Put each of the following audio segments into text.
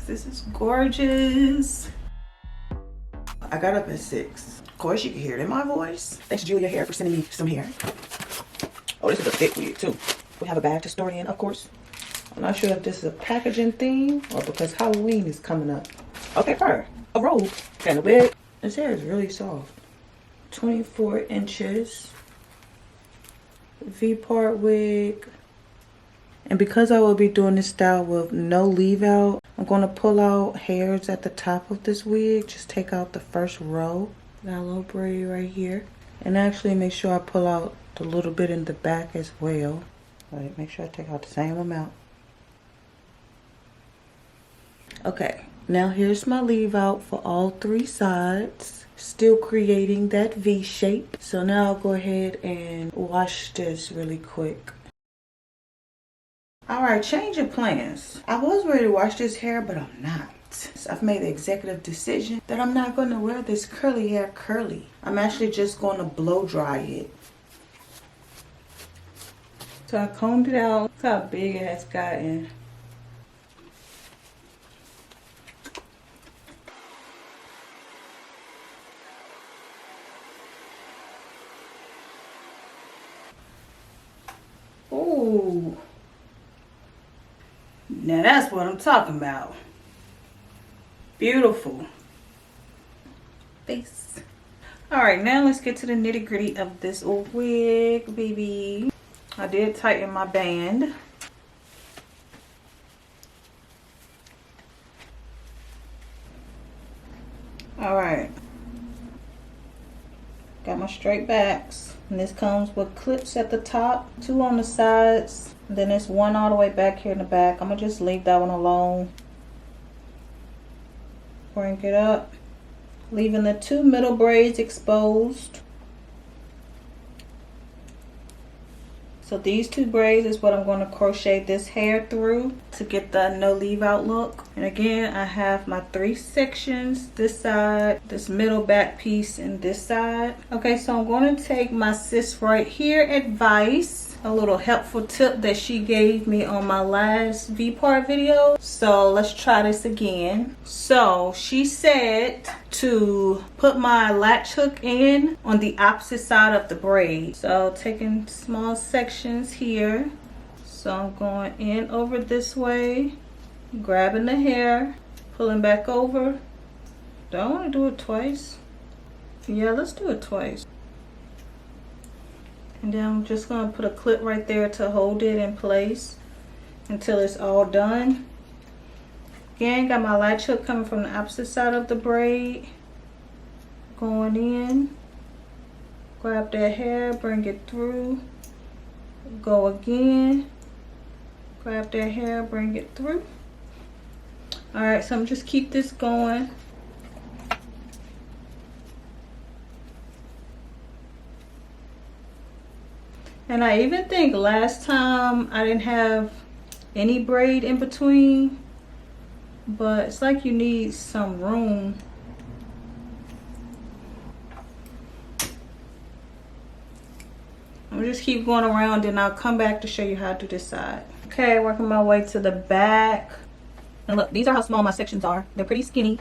This is gorgeous. I got up at 6. Of course, you can hear it in my voice. Thanks, Julia Hair, for sending me some hair. Oh, this is a thick wig, too. We have a bag to store in, of course. I'm not sure if this is a packaging thing or because Halloween is coming up. Okay, fur. A robe. And a wig. This hair is really soft. 24 inches. VPART wig. And because I will be doing this style with no leave out, I'm going to pull out hairs at the top of this wig. Just take out the first row. Got a little braid right here. And actually make sure I pull out the little bit in the back as well. Right, make sure I take out the same amount. Okay, now here's my leave out for all 3 sides. Still creating that V shape. So now I'll go ahead and wash this really quick. Alright, change of plans. I was ready to wash this hair, but I'm not. So I've made the executive decision that I'm not going to wear this curly hair curly. I'm actually just going to blow dry it. So I combed it out. Look how big it has gotten. Ooh. Now that's what I'm talking about. Beautiful. Face. Alright, now let's get to the nitty gritty of this wig, baby. I did tighten my band. Alright. Got my straight backs. And this comes with clips at the top, 2 on the sides. Then there's 1 all the way back here in the back. I'm going to just leave that one alone. Bring it up. Leaving the 2 middle braids exposed. So these 2 braids is what I'm going to crochet this hair through to get the no leave out look. And again, I have my 3 sections, this side, this middle back piece, and this side. Okay, so I'm going to take my sis right here advice, a little helpful tip that she gave me on my last VPART video. So let's try this again. So she said to put my latch hook in on the opposite side of the braid. So taking small sections here. So I'm going in over this way, grabbing the hair, pulling back over. Do I want to do it twice? Yeah, let's do it twice. And then I'm just going to put a clip right there to hold it in place until it's all done. Again, got my latch hook coming from the opposite side of the braid. Going in. Grab that hair, bring it through. Go again. Grab that hair, bring it through. Alright, so I'm just keep this going. And I even think last time I didn't have any braid in between, but it's like you need some room. I'm just keep going around and I'll come back to show you how to do this side. Okay, working my way to the back. And look, these are how small my sections are. They're pretty skinny.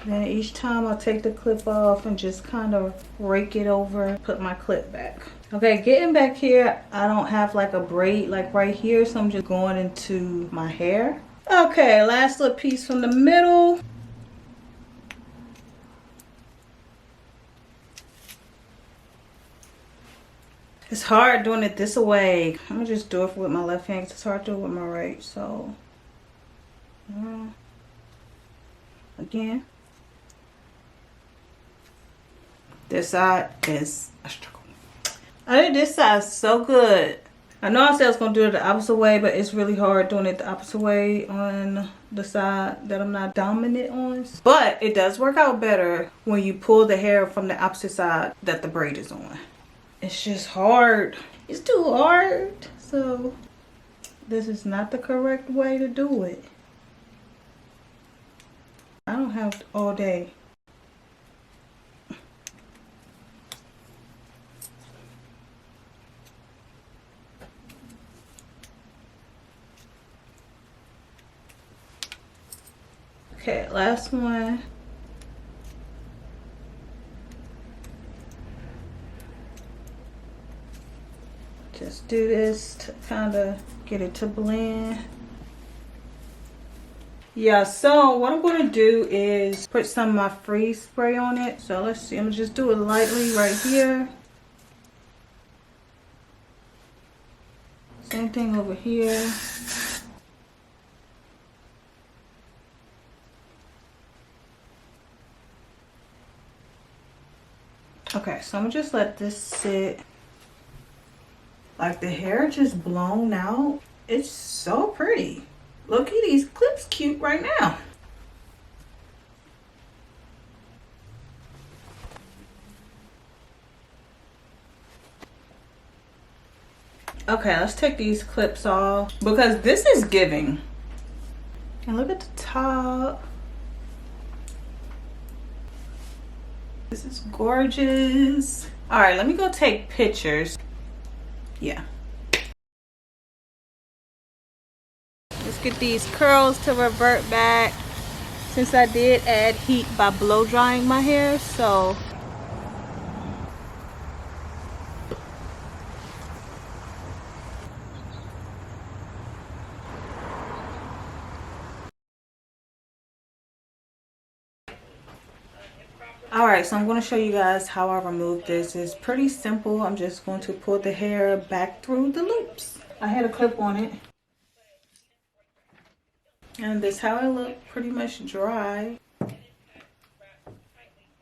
Then each time I'll take the clip off and just kind of rake it over, put my clip back. Okay, getting back here, I don't have like a braid like right here, so I'm just going into my hair. Okay, last little piece from the middle. It's hard doing it this way. I'm gonna just do it with my left hand because it's hard to do it with my right. So, again. This side is a struggle. I did this side so good. I know I said I was going to do it the opposite way, but it's really hard doing it the opposite way on the side that I'm not dominant on. But it does work out better when you pull the hair from the opposite side that the braid is on. It's just hard. It's too hard. So this is not the correct way to do it. I don't have all day. Okay, last one. Just do this to kind of get it to blend. Yeah, so what I'm going to do is put some of my freeze spray on it. So let's see, I'm going to just do it lightly right here. Same thing over here. Okay, so I'm gonna just let this sit. Like the hair just blown out. It's so pretty. Look at these clips, cute right now. Okay, let's take these clips off because this is giving. And look at the top. This is gorgeous. All right, let me go take pictures. Yeah. Let's get these curls to revert back. Since I did add heat by blow drying my hair, so. Alright, so I'm going to show you guys how I remove this. It's pretty simple. I'm just going to pull the hair back through the loops. I had a clip on it. And this is how it looked, pretty much dry.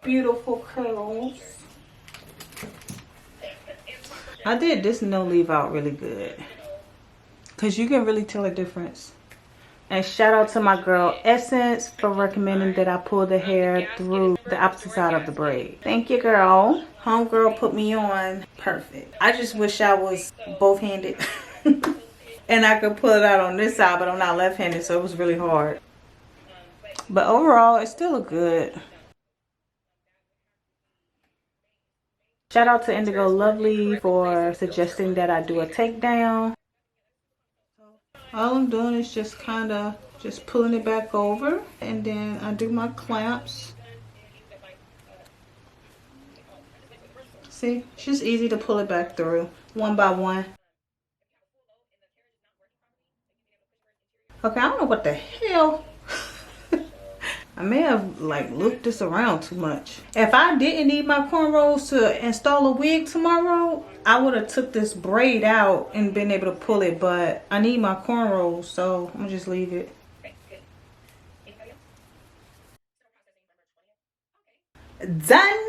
Beautiful curls. I did this no leave out really good. Because you can really tell a difference. And shout out to my girl Essence for recommending that I pull the hair through the opposite side of the braid. Thank you, girl. Homegirl put me on perfect. I just wish I was both-handed. And I could pull it out on this side, but I'm not left-handed, so it was really hard. But overall, it still look good. Shout out to Indigo Lovely for suggesting that I do a takedown. All I'm doing is just kind of just pulling it back over, and then I do my clamps. See, it's just easy to pull it back through one by one. Okay, I don't know what the hell. I may have like looked this around too much. If I didn't need my cornrows to install a wig tomorrow, I would have took this braid out and been able to pull it, but I need my cornrows, so I'm gonna just leave it. Done.